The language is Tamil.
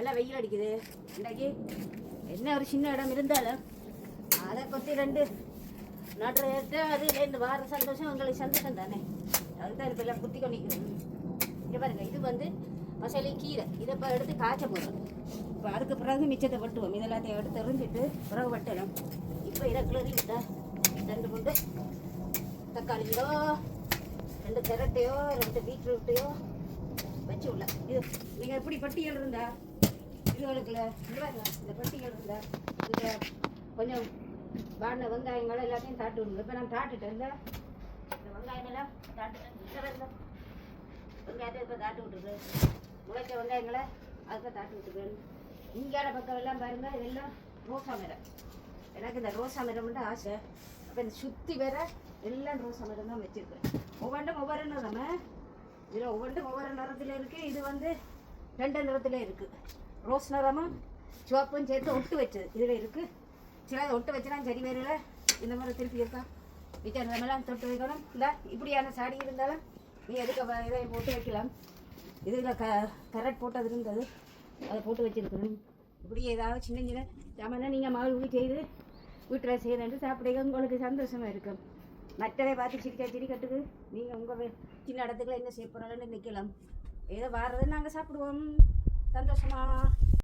நல்லா வெயில் அடிக்குது. இன்றைக்கி என்ன ஒரு சின்ன இடம் இருந்தாலும் அதை கொத்தி 2 நடுறது அதுலேருந்து வார சந்தோஷம் உங்களுக்கு சந்தோஷம் தானே. அதுதான் இப்போ எல்லாம் குத்தி கொண்டிருக்கிறது. இங்கே பாருங்கள், இது வந்து மசாலி கீரை. இதை இப்போ எடுத்து காய்ச்ச போடுறோம். இப்போ அதுக்கு பிறகு மிச்சத்தை வெட்டுவோம். இதெல்லாத்தையும் எடுத்து எறிஞ்சிட்டு பிறகு வெட்டணும். இப்போ இதை கிளறி விட்டா 2 குண்டு தக்காளியோ 2 கேரட்டையோ 2 பீட்ரூட்டையோ வச்சு விடல. இது நீங்கள் எப்படி பட்டியல் இருந்தா இதுகளுக்குள்ள இந்த பட்டியல் இருந்தா இதில் கொஞ்சம் வாடின வெங்காயங்கள் எல்லாத்தையும் தாட்டு விடுங்க. இப்போ நான் தாட்டுட்டேன். இந்த வெங்காயமெல்லாம் தாட்டுட்டேன். வெங்காயத்தை இப்போ தாட்டு விட்டுருக்கு. முளைச்ச வெங்காயங்களை அதுக்கு தாட்டு விட்டுருக்கேன். இங்கான பக்கம் எல்லாம் பாருங்கள், இதெல்லாம் ரோசா மரம். எனக்கு இந்த ரோசா மரம் மட்டும் ஆசை. அப்போ இந்த சுற்றி வேற எல்லாம் ரோசா மரம் தான் வச்சுருக்கேன். ஒவ்வொன்றும் ஒவ்வொரு நிறம். இதில் ஒவ்வொன்றும் ஒவ்வொரு நிறத்தில் இருக்குது. இது வந்து 2 நிறத்தில் இருக்குது. ரோஸ் நிறமும் சிவப்பும் சேர்த்து ஒட்டு வச்சது இதில் இருக்குது. சில ஒட்டு வச்சுனா சரி வேறில் இந்த மாதிரி திருப்பி இருக்கா மிச்ச நிறமெல்லாம் தொட்டு வைக்கணும். இல்லை இப்படியான சாடி இருந்தாலும் நீ எதுக்கு இதை போட்டு வைக்கலாம். இதில் கரெக்ட் போட்டது இருந்தது, அதை போட்டு வச்சுருக்கணும். இப்படி ஏதாவது சின்ன சின்ன சாமானா நீங்கள் மாவு செய்து வீட்டில் செய்யணுன்ட்டு சாப்பிடுங்க. உங்களுக்கு சந்தோஷமாக இருக்கும். மற்றதை பார்த்து சிரிக்கட்டுக்கு நீங்கள் உங்கள் சின்ன இடத்துக்குள்ள என்ன செய்ய போகிறாங்கன்னு நிற்கலாம். ஏதோ வாரதை நாங்கள் சாப்பிடுவோம் சந்தோஷமாக.